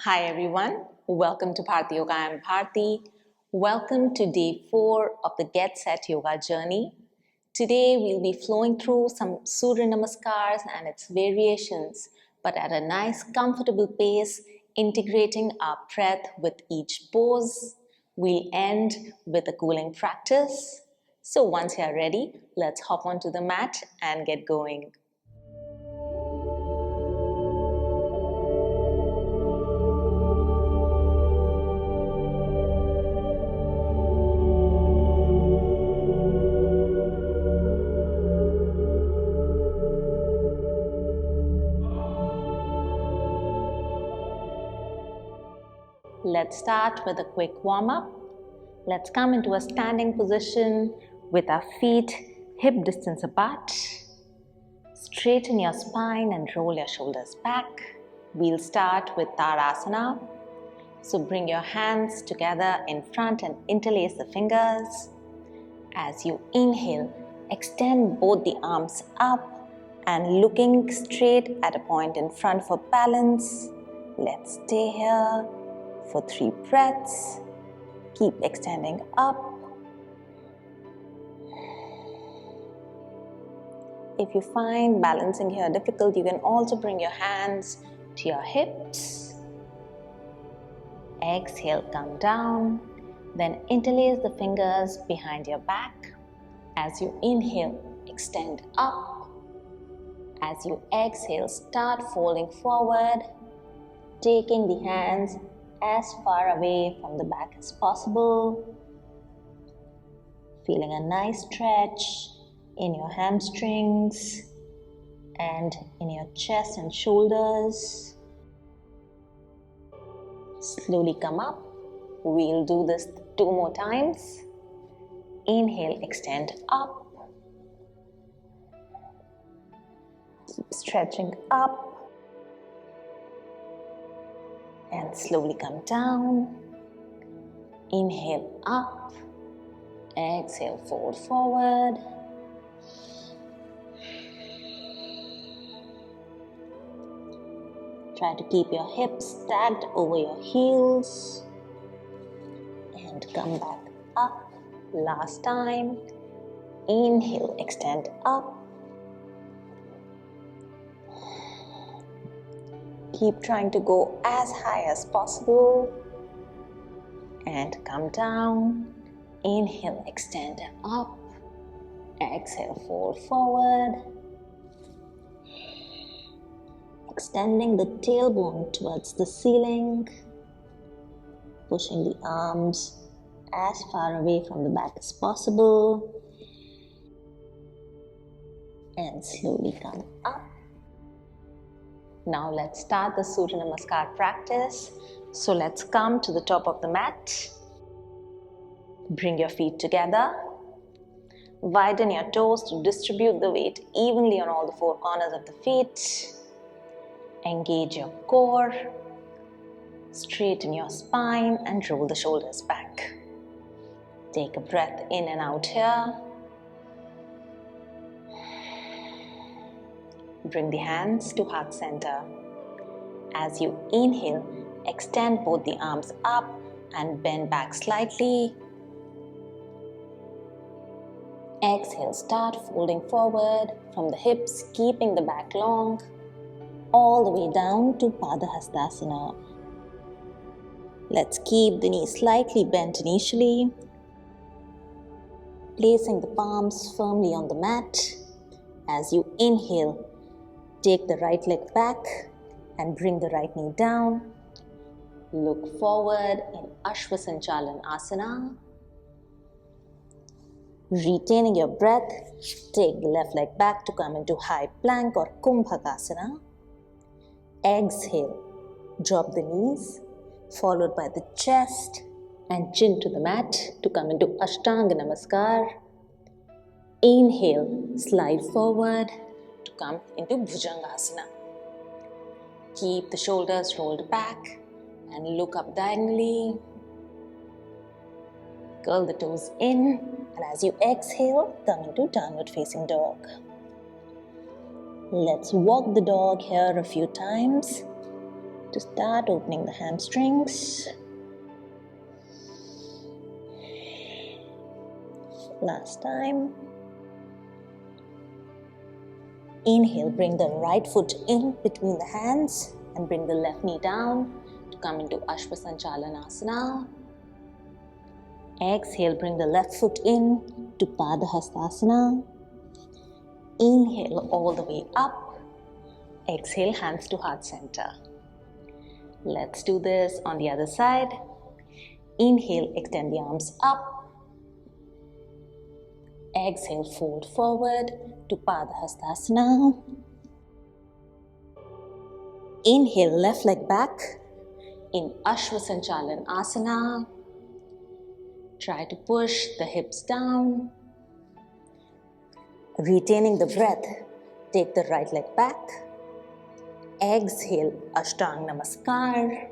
Hi everyone, welcome to Bharti Yoga. I'm Bharti. Welcome to day 4 of the Get Set Yoga journey. Today we'll be flowing through some Surya Namaskars and its variations, but at a nice comfortable pace, integrating our breath with each pose. We'll end with a cooling practice. So once you're ready, let's hop onto the mat and get going. Let's start with a quick warm-up. Let's come into a standing position with our feet hip distance apart. Straighten your spine and roll your shoulders back. We'll start with Tadasana. So bring your hands together in front and interlace the fingers. As you inhale, extend both the arms up and looking straight at a point in front for balance. Let's stay here for 3 breaths. Keep extending up. If you find balancing here difficult, you can also bring your hands to your hips. Exhale, come down. Then interlace the fingers behind your back. As you inhale, extend up. As you exhale, start folding forward, taking the hands as far away from the back as possible. Feeling a nice stretch in your hamstrings and in your chest and shoulders. Slowly come up. We'll do this 2 more times. Inhale, extend up. Keep stretching up. And slowly come down. Inhale up. Exhale, fold forward. Try to keep your hips stacked over your heels. And come back up. Last time. Inhale, extend up. Keep trying to go as high as possible. And come down. Inhale, extend up. Exhale, fold forward. Extending the tailbone towards the ceiling. Pushing the arms as far away from the back as possible. And slowly come up. Now let's start the Surya Namaskar practice. So let's come to the top of the mat. Bring your feet together. Widen your toes to distribute the weight evenly on all the 4 corners of the feet. Engage your core. Straighten your spine and roll the shoulders back. Take a breath in and out here. Bring the hands to heart center. As you inhale, extend both the arms up and bend back slightly. Exhale, start folding forward from the hips, keeping the back long, all the way down to Padahastasana. Let's keep the knees slightly bent initially. Placing the palms firmly on the mat. As you inhale, take the right leg back and bring the right knee down. Look forward in Ashwasanchalan Asana. Retaining your breath, take the left leg back to come into high plank or Kumbhakasana. Exhale, drop the knees, followed by the chest and chin to the mat to come into Ashtanga Namaskar. Inhale, slide forward to come into Bhujangasana. Keep the shoulders rolled back and look up diagonally. Curl the toes in, and as you exhale, come into downward facing dog. Let's walk the dog here a few times. to start opening the hamstrings. Last time. Inhale, bring the right foot in between the hands and bring the left knee down to come into Ashwasanchalanasana. Exhale, bring the left foot in to Padahastasana. Inhale all the way up. Exhale, hands to heart center. Let's do this on the other side. Inhale, extend the arms up. Exhale, fold forward to Padahastasana. Inhale, left leg back in Ashwasanchalanasana. Try to push the hips down. Retaining the breath, take the right leg back. Exhale, Ashtanga Namaskar.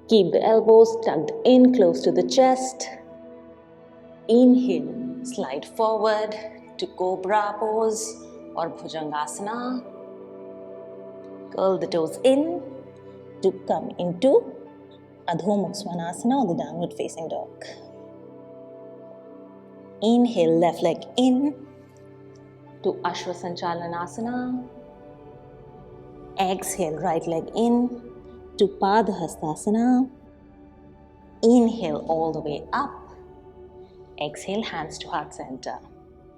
Keep the elbows tucked in close to the chest. Inhale, slide forward to Cobra pose or Bhujangasana. Curl the toes in to come into Adho Mukha Svanasana or the downward facing dog. Inhale, left leg in to Ashwasanchalanasana. Exhale, right leg in to Padahastasana. Inhale all the way up. Exhale, hands to heart center.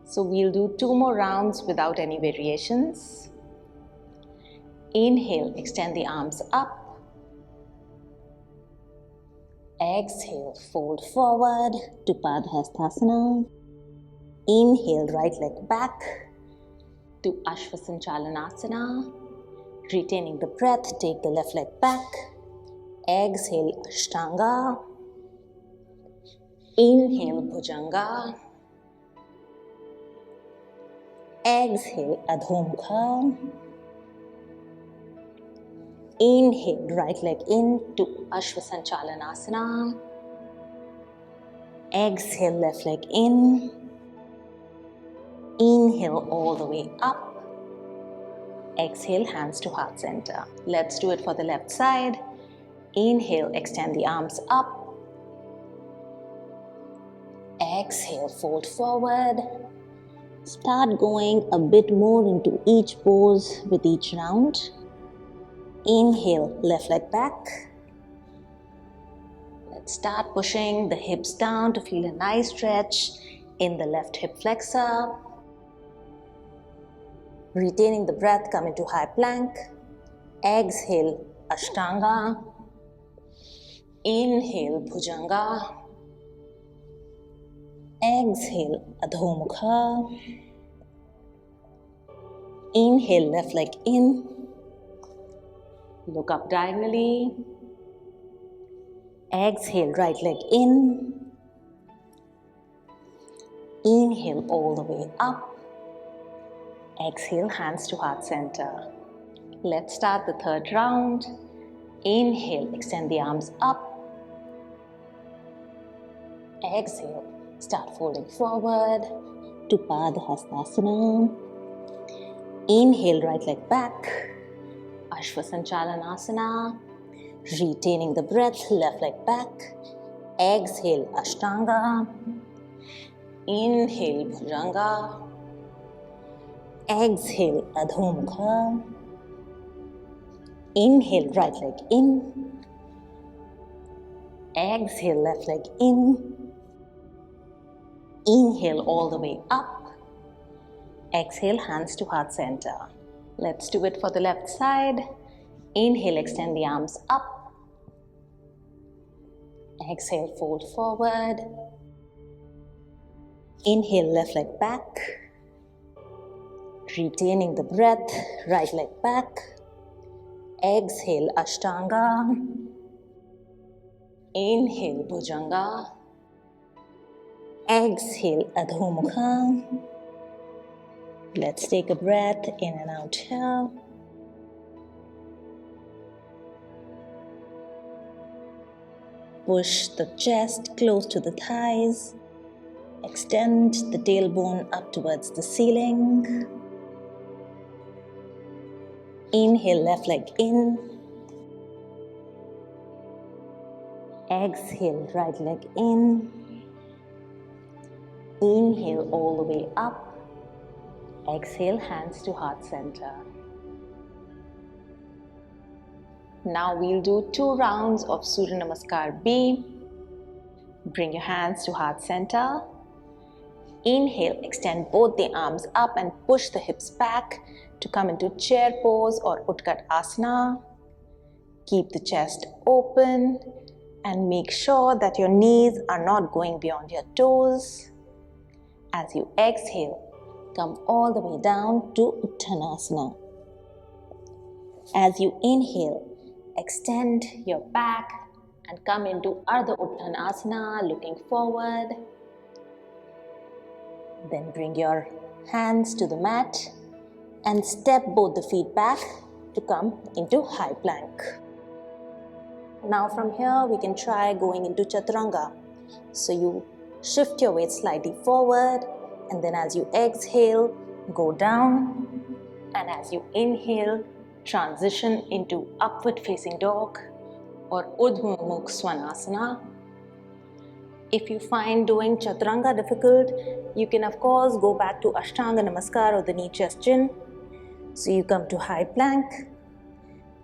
So we'll do 2 more rounds without any variations. Inhale, extend the arms up. Exhale, fold forward to Padahastasana. Inhale, right leg back to Ashwasanchalanasana. Retaining the breath, take the left leg back. Exhale, Ashtanga. Inhale, Bhujanga. Exhale, Adho Mukha. Inhale, right leg in to Ashwasanchalanasana. Exhale, left leg in. Inhale all the way up. Exhale, hands to heart center. Let's do it for the left side. Inhale, extend the arms up. Exhale, fold forward. Start going a bit more into each pose with each round. Inhale, left leg back. Let's start pushing the hips down to feel a nice stretch in the left hip flexor. Retaining the breath, come into high plank. Exhale, Ashtanga. Inhale, Bhujanga. Exhale, Adho Mukha. Inhale, left leg in. Look up diagonally. Exhale, right leg in. Inhale all the way up. Exhale, hands to heart center. Let's start the third round. Inhale, extend the arms up. Exhale, start folding forward to Padahastasana. Inhale, right leg back. Ashwasanchalanasana. Retaining the breath, left leg back. Exhale, Ashtanga. Inhale, Bhujanga. Exhale, Adho Mukha. Inhale, right leg in. Exhale, left leg in. Inhale all the way up. Exhale, hands to heart center. Let's do it for the left side. Inhale, extend the arms up. Exhale, fold forward. Inhale, left leg back. Retaining the breath, right leg back. Exhale, Ashtanga. Inhale, Bhujanga. Exhale, Adho Mukha. Let's take a breath in and out here. Push the chest close to the thighs. Extend the tailbone up towards the ceiling. Inhale, left leg in. Exhale, right leg in. Inhale all the way up. Exhale, hands to heart center. Now we'll do 2 rounds of Surya Namaskar B. Bring your hands to heart center. Inhale, extend both the arms up and push the hips back to come into chair pose or Utkat Asana. Keep the chest open and make sure that your knees are not going beyond your toes. As you exhale, come all the way down to Uttanasana. As you inhale, extend your back and come into Ardha Uttanasana, looking forward. Then bring your hands to the mat and step both the feet back to come into high plank. Now from here we can try going into Chaturanga. So you shift your weight slightly forward and then as you exhale, go down, and as you inhale, transition into upward facing dog or Urdhva Mukha Svanasana. If you find doing Chaturanga difficult, you can of course go back to Ashtanga Namaskar or the knee chest chin. So you come to high plank,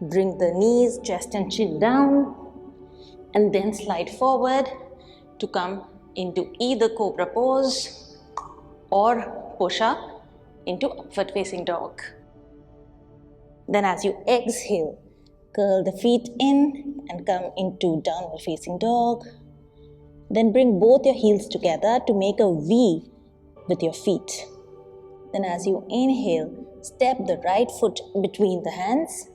bring the knees, chest and chin down, and then slide forward to come into either cobra pose or push up into upward facing dog. Then as you exhale, curl the feet in and come into downward facing dog. Then bring both your heels together to make a V with your feet. Then as you inhale, step the right foot between the hands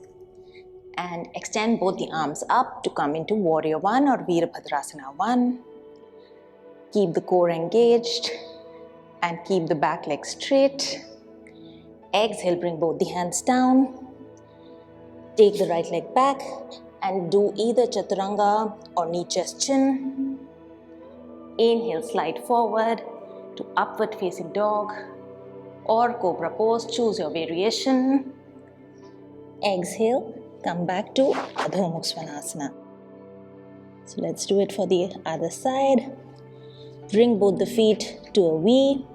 and extend both the arms up to come into Warrior 1 or Virabhadrasana 1. Keep the core engaged and keep the back leg straight. Exhale, bring both the hands down. Take the right leg back and do either Chaturanga or knee chest chin. Inhale, slide forward to upward facing dog or cobra pose, choose your variation. Exhale, come back to Adho Mukha Svanasana. So let's do it for the other side. Bring both the feet to a V.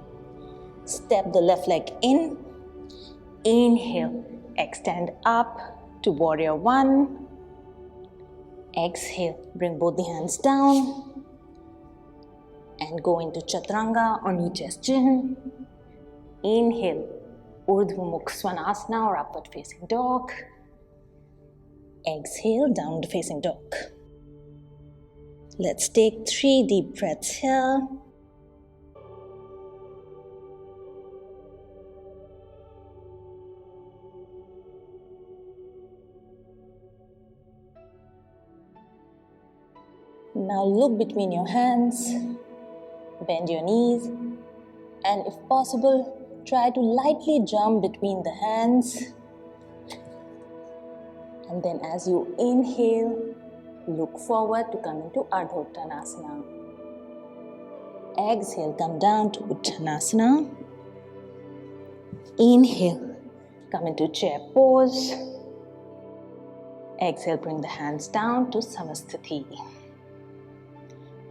Step the left leg in. Inhale, extend up to Warrior 1. Exhale, bring both the hands down and go into Chaturanga or knee chest chin. Inhale, Urdhva Mukha Svanasana or upward facing dog. Exhale, downward facing dog. Let's take 3 deep breaths here. Now look between your hands, bend your knees, and if possible, try to lightly jump between the hands. And then as you inhale, look forward to come into Ardha Uttanasana. Exhale, come down to Uttanasana. Inhale, come into chair pose. Exhale, bring the hands down to Samasthiti.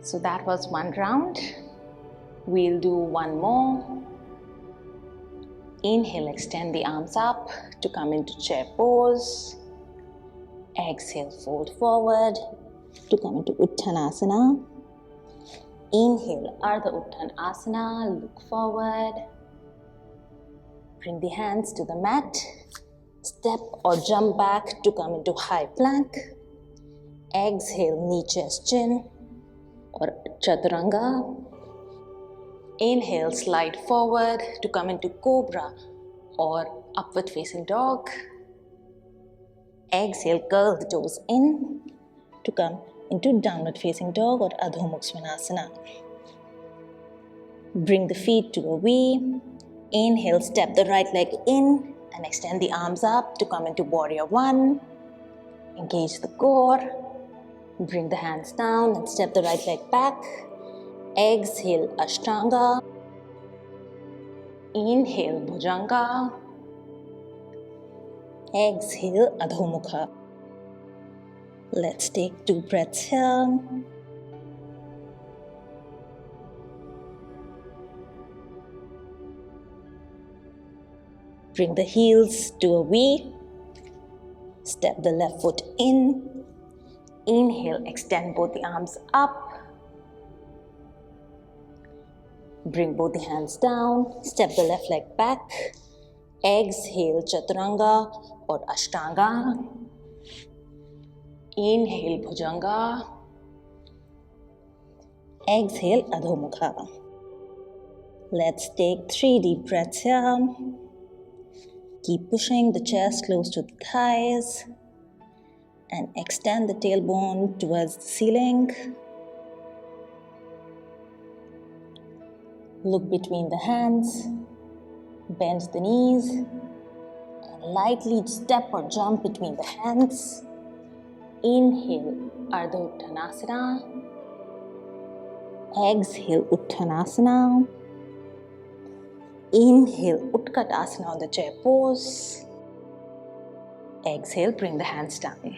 So that was 1 round. We'll do 1 more. Inhale, extend the arms up to come into chair pose. Exhale, fold forward to come into Uttanasana. Inhale, Ardha Uttanasana, look forward. Bring the hands to the mat. Step or jump back to come into high plank. Exhale, knee, chest, chin or Chaturanga. Inhale, slide forward to come into Cobra or upward facing dog. Exhale, curl the toes in to come into downward facing dog or Adho Mukha Svanasana. Bring the feet to a V. Inhale, step the right leg in and extend the arms up to come into Warrior 1. Engage the core. Bring the hands down and step the right leg back. Exhale, Ashtanga. Inhale, Bhujanga. Exhale, Adho Mukha. Let's take 2 breaths here. Bring the heels to a V. Step the left foot in. Inhale, extend both the arms up. Bring both the hands down. Step the left leg back. Exhale, Chaturanga or Ashtanga. Inhale, Bhujanga. Exhale, Adho Mukha. Let's take 3 deep breaths here. Keep pushing the chest close to the thighs and extend the tailbone towards the ceiling. Look between the hands, bend the knees, and lightly step or jump between the hands. Inhale, Ardha Uttanasana. Exhale, Uttanasana. Inhale, Utkatasana on the chair pose. Exhale, bring the hands down.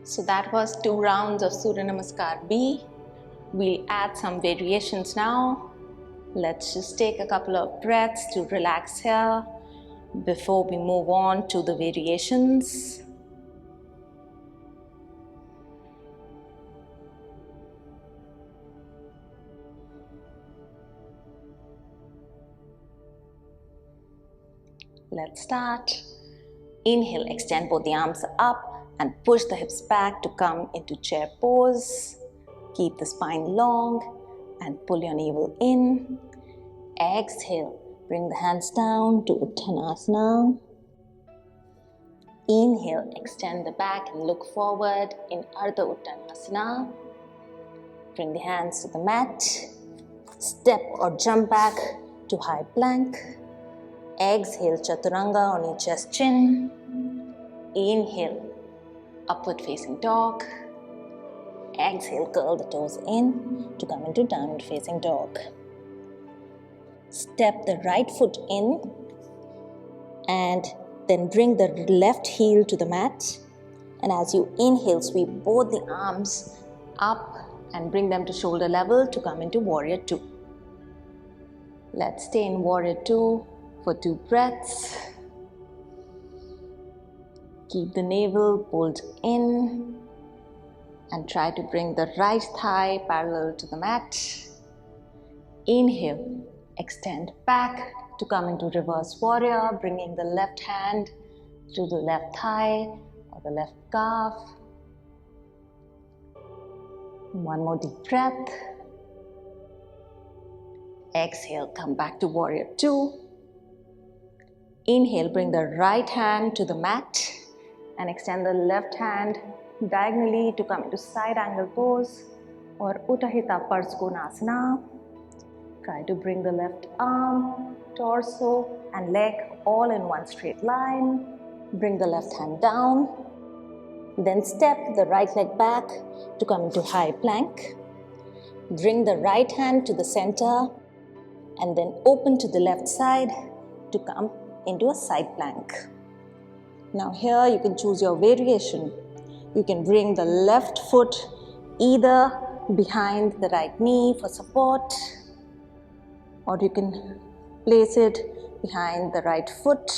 So that was 2 rounds of Surya Namaskar B. We'll add some variations now. Let's just take a couple of breaths to relax here before we move on to the variations. Let's start. Inhale, extend both the arms up and push the hips back to come into chair pose. Keep the spine long and pull your navel in. Exhale, bring the hands down to Uttanasana. Inhale, extend the back and look forward in Ardha Uttanasana. Bring the hands to the mat. Step or jump back to high plank. Exhale, Chaturanga on your chest chin. Inhale, upward facing dog. Exhale, curl the toes in to come into downward facing dog. Step the right foot in and then bring the left heel to the mat. And as you inhale, sweep both the arms up and bring them to shoulder level to come into Warrior 2. Let's stay in Warrior 2 for 2 breaths. Keep the navel pulled in and try to bring the right thigh parallel to the mat. Inhale, extend back to come into Reverse Warrior, bringing the left hand to the left thigh or the left calf. One more deep breath. Exhale, come back to Warrior 2. Inhale, bring the right hand to the mat and extend the left hand diagonally to come into side angle pose or Utthita Parskonasana. Try to bring the left arm, torso and leg all in one straight line. Bring the left hand down. Then step the right leg back to come into high plank. Bring the right hand to the center and then open to the left side to come into a side plank. Now here you can choose your variation. You can bring the left foot either behind the right knee for support, or you can place it behind the right foot,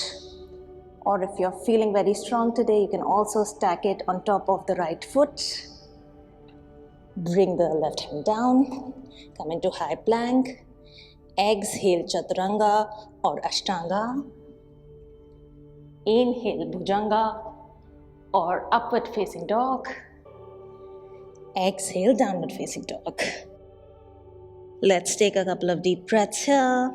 or if you're feeling very strong today, you can also stack it on top of the right foot. Bring the left hand down, come into high plank. Exhale, Chaturanga or Ashtanga. Inhale, Bhujanga or upward facing dog. Exhale, downward facing dog. Let's take a couple of deep breaths here.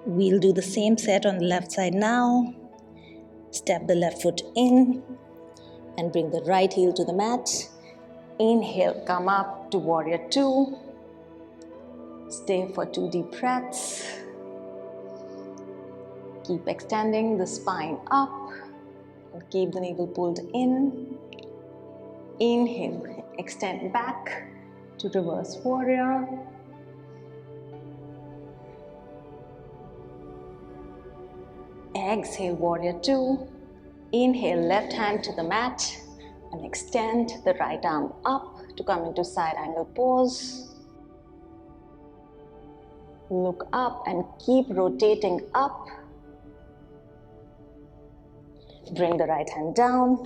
We'll do the same set on the left side now. Step the left foot in and bring the right heel to the mat. Inhale, come up to Warrior 2. Stay for 2 deep breaths. Keep extending the spine up and keep the navel pulled in. Inhale, extend back to Reverse Warrior. Exhale, Warrior 2. Inhale, left hand to the mat and extend the right arm up to come into side angle pose. Look up and keep rotating up. Bring the right hand down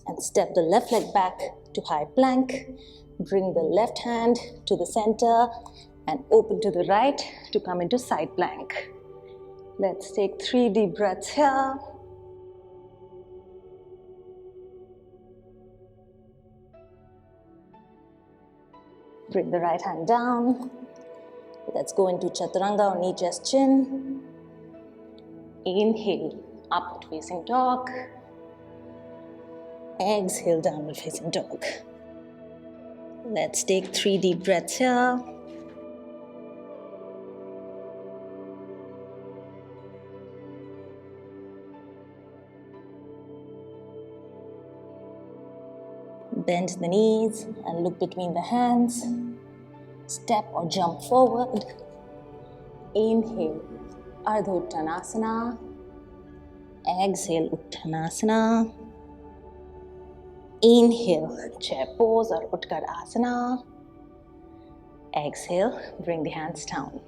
and step the left leg back to high plank. Bring the left hand to the center and open to the right to come into side plank. Let's take 3 deep breaths here. Bring the right hand down. Let's go into chaturanga or knee chest chin. Inhale, upward facing dog. Exhale, downward facing dog. Let's take 3 deep breaths here. Bend the knees and look between the hands. Step or jump forward. Inhale, Ardha Uttanasana. Exhale, Uttanasana. Inhale, chair pose or Utkarasana. Exhale, bring the hands down.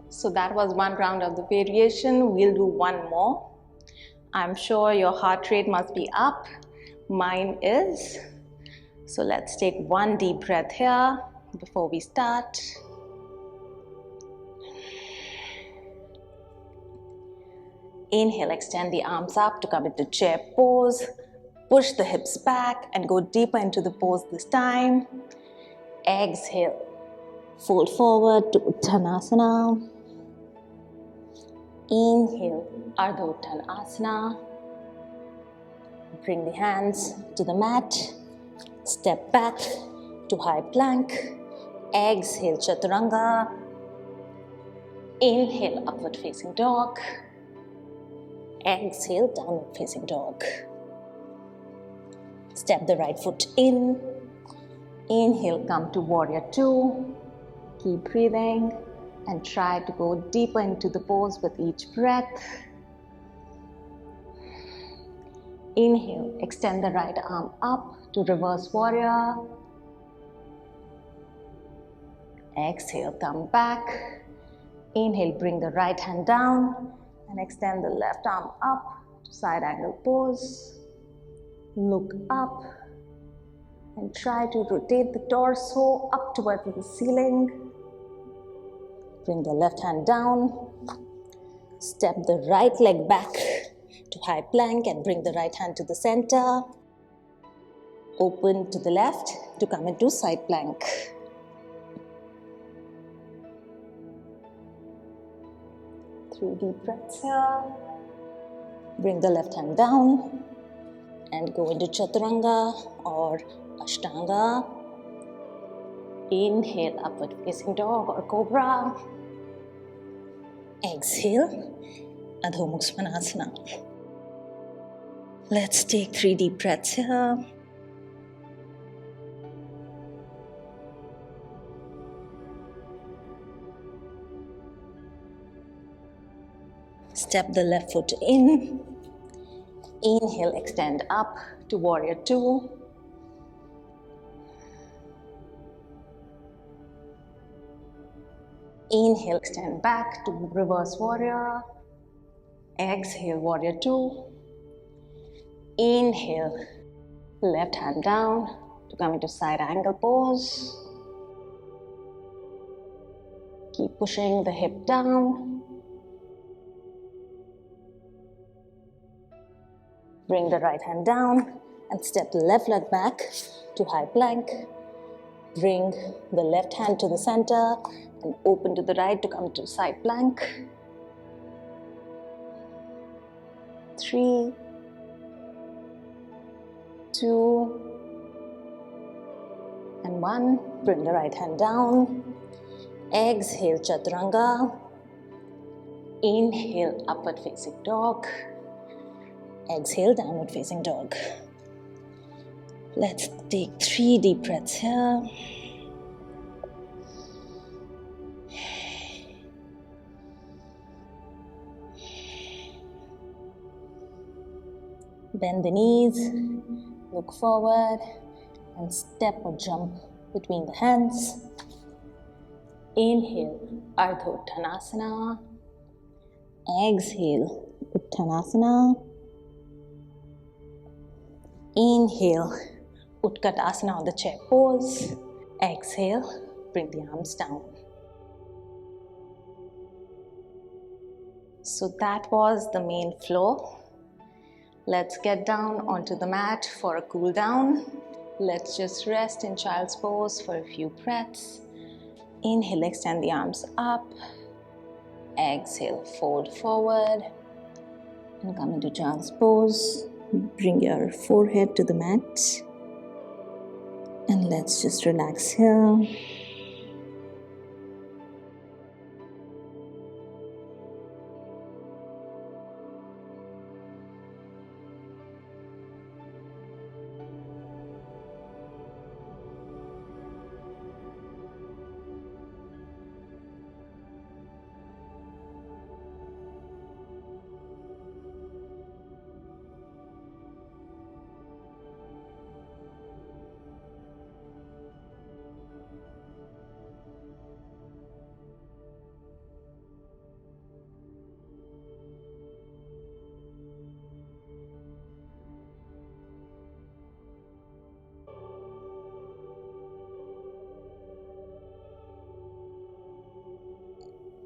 So that was one round of the variation. We'll do one more. I'm sure your heart rate must be up. Mine is. So let's take 1 deep breath here before we start. Inhale, extend the arms up to come into chair pose. Push the hips back and go deeper into the pose this time. Exhale, fold forward to Uttanasana. Inhale, Ardha Uttanasana. Bring the hands to the mat. Step back to high plank. Exhale, chaturanga. Inhale, upward facing dog. Exhale, downward facing dog. Step the right foot in. Inhale, come to warrior 2. Keep breathing and try to go deeper into the pose with each breath. Inhale, extend the right arm up to reverse warrior. Exhale, come back. Inhale, bring the right hand down and extend the left arm up to side angle pose. Look up and try to rotate the torso up towards the ceiling. Bring the left hand down. Step the right leg back to high plank and bring the right hand to the center. Open to the left to come into side plank. Three deep breaths here. Bring the left hand down and go into chaturanga or ashtanga. Inhale, upward facing dog or cobra. Exhale, Adho Mukha Svanasana. Let's take 3 deep breaths here. Step the left foot in. Inhale, extend up to warrior 2. Inhale, extend back to reverse warrior. Exhale, warrior 2. Inhale, left hand down to come into side angle pose. Keep pushing the hip down. Bring the right hand down and step the left leg back to high plank. Bring the left hand to the center and open to the right to come to side plank. 3, 2, and 1. Bring the right hand down. Exhale, chaturanga. Inhale, upward facing dog. Exhale, downward facing dog. Let's take 3 deep breaths here. Bend the knees, look forward and step or jump between the hands. Inhale, Ardha Uttanasana. Exhale, Uttanasana. Inhale, Utkatasana on the chair pose. Exhale, bring the arms down. So that was the main flow. Let's get down onto the mat for a cool down. Let's just rest in child's pose for a few breaths. Inhale, extend the arms up. Exhale, fold forward and come into child's pose. Bring your forehead to the mat and let's just relax here.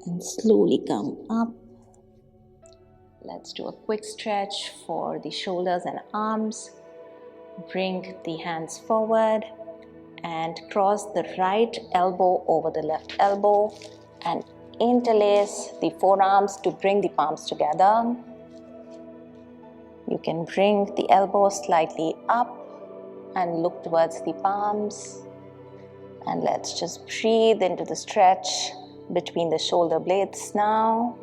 And slowly come up. Let's do a quick stretch for the shoulders and arms. Bring the hands forward and cross the right elbow over the left elbow and interlace the forearms to bring the palms together. You can bring the elbows slightly up and look towards the palms. And let's just breathe into the stretch between the shoulder blades now.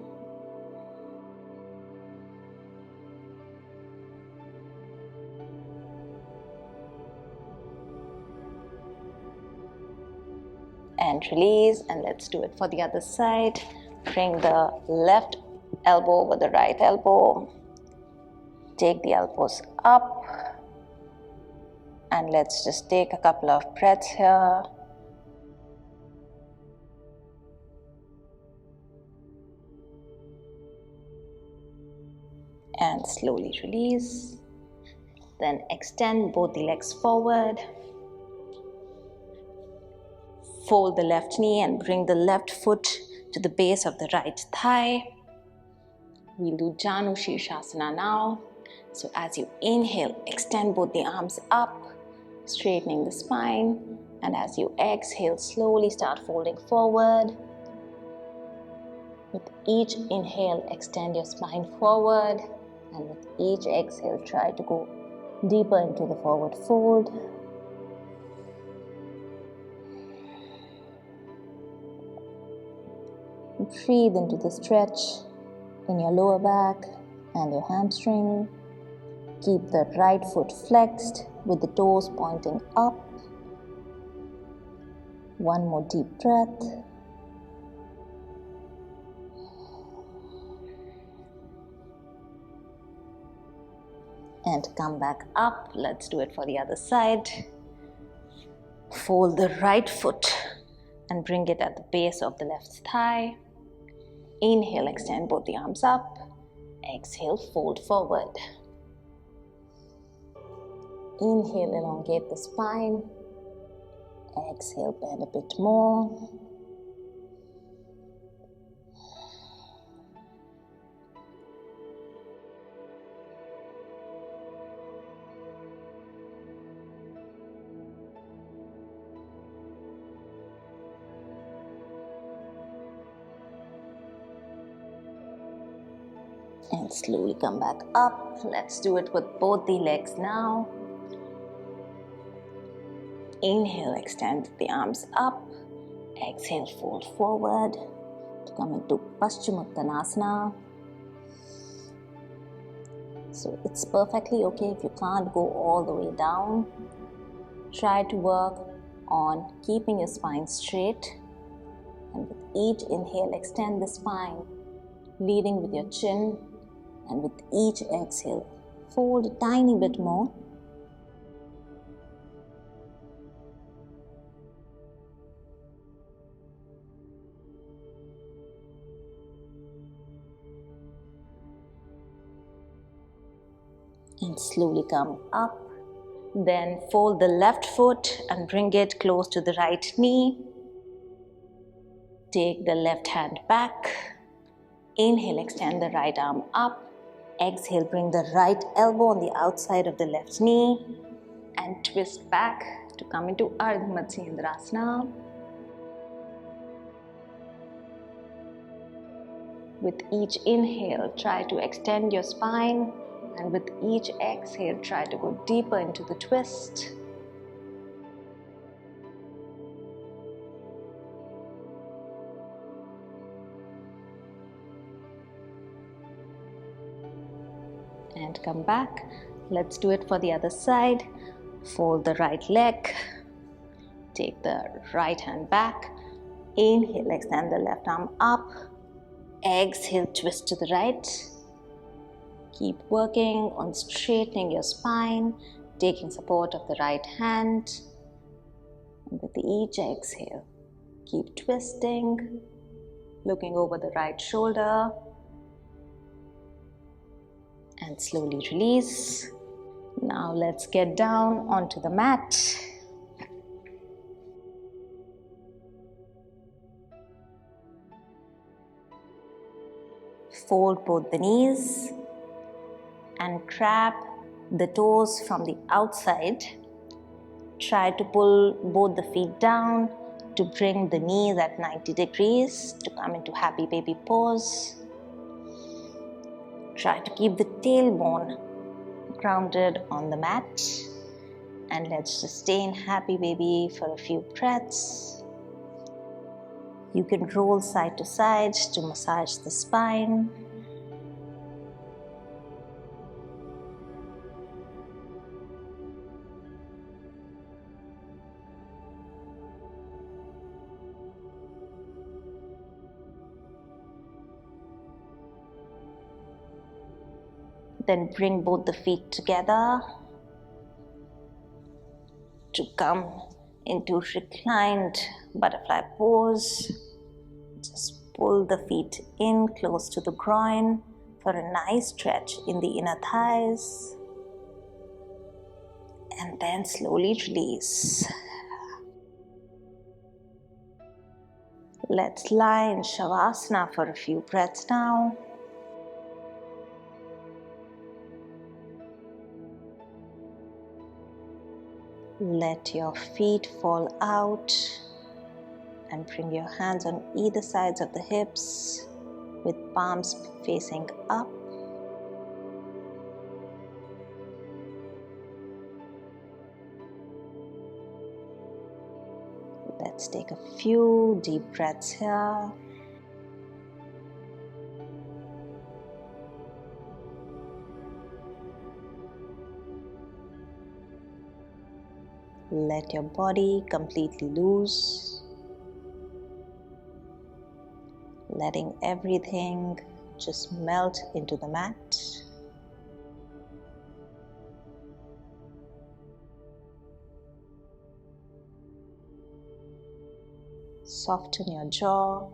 And release, and let's do it for the other side. Bring the left elbow over the right elbow. Take the elbows up. And let's just take a couple of breaths here. And slowly release. Then extend both the legs forward. Fold the left knee and bring the left foot to the base of the right thigh. We'll do Janu Shirshasana now. So as you inhale, extend both the arms up, straightening the spine. And as you exhale, slowly start folding forward. With each inhale, extend your spine forward. And with each exhale, try to go deeper into the forward fold. Breathe into the stretch in your lower back and your hamstring. Keep the right foot flexed with the toes pointing up. One more deep breath. And come back up. Let's do it for the other side. Fold the right foot and bring it at the base of the left thigh. Inhale, extend both the arms up. Exhale, fold forward. Inhale, elongate the spine. Exhale, bend a bit more. And slowly come back up. Let's do it with both the legs now. Inhale, extend the arms up. Exhale, fold forward to come into Paschimottanasana. So it's perfectly okay if you can't go all the way down. Try to work on keeping your spine straight. And with each inhale, extend the spine, leading with your chin. And with each exhale, fold a tiny bit more. And slowly come up. Then fold the left foot and bring it close to the right knee. Take the left hand back. Inhale, extend the right arm up. Exhale, bring the right elbow on the outside of the left knee and twist back to come into Ardha Matsyendrasana. With each inhale, try to extend your spine, and with each exhale, try to go deeper into the twist. And come back. Let's do it for the other side. Fold the right leg. Take the right hand back. Inhale, extend the left arm up. Exhale, twist to the right. Keep working on straightening your spine, taking support of the right hand. And with each exhale, keep twisting, looking over the right shoulder. And slowly release. Now let's get down onto the mat. Fold both the knees and grab the toes from the outside. Try to pull both the feet down to bring the knees at 90 degrees to come into happy baby pose. Try to keep the tailbone grounded on the mat. And let's just stay in happy baby for a few breaths. You can roll side to side to massage the spine. Then bring both the feet together to come into reclined butterfly pose. Just pull the feet in close to the groin for a nice stretch in the inner thighs. And then slowly release. Let's lie in Shavasana for a few breaths now. Let your feet fall out and bring your hands on either sides of the hips with palms facing up. Let's take a few deep breaths here. Let your body completely loose, letting everything just melt into the mat. Soften your jaw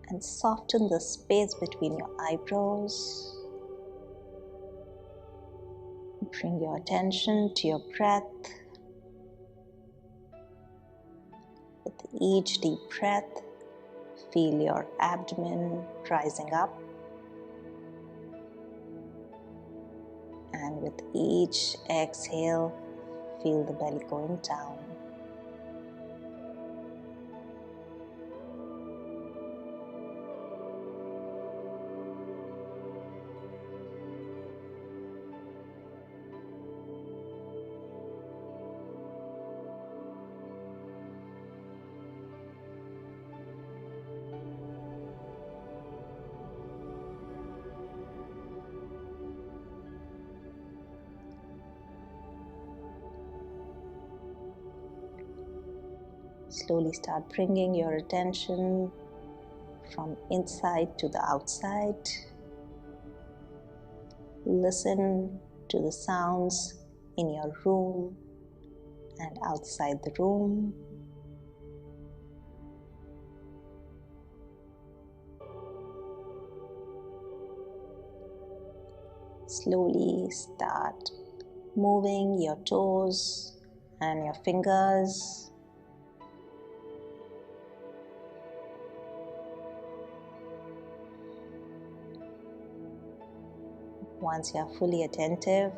and soften the space between your eyebrows. Bring your attention to your breath. With each deep breath, feel your abdomen rising up. And with each exhale, feel the belly going down. Slowly start bringing your attention from inside to the outside. Listen to the sounds in your room and outside the room. Slowly start moving your toes and your fingers. Once you are fully attentive,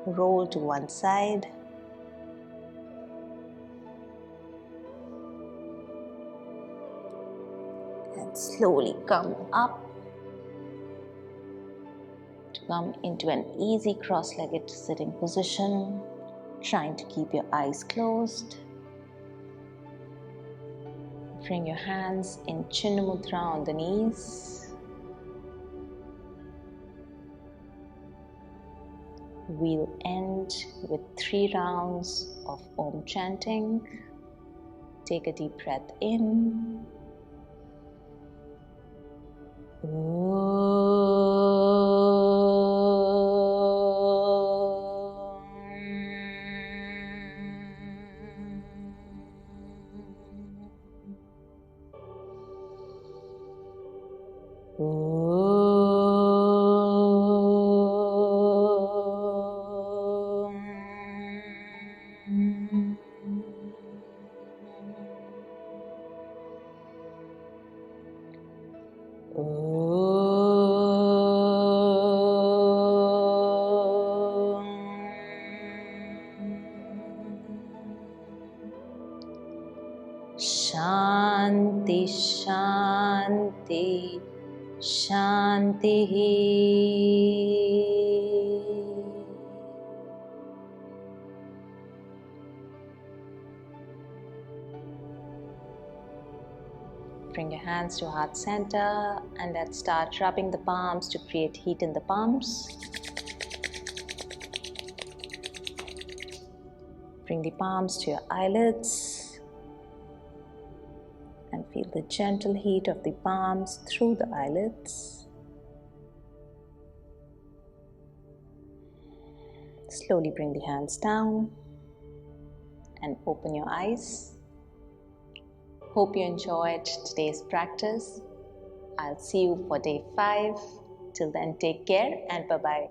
roll to one side. And slowly come up to come into an easy cross-legged sitting position, trying to keep your eyes closed. Bring your hands in Chinna Mudra on the knees. We'll end with 3 rounds of Om chanting. Take a deep breath in. Shanti, Shanti, Shanti. Bring your hands to heart center and let's start rubbing the palms to create heat in the palms. Bring the palms to your eyelids and feel the gentle heat of the palms through the eyelids. Slowly bring the hands down and open your eyes. Hope you enjoyed today's practice. I'll see you for day 5. Till then, take care and bye-bye.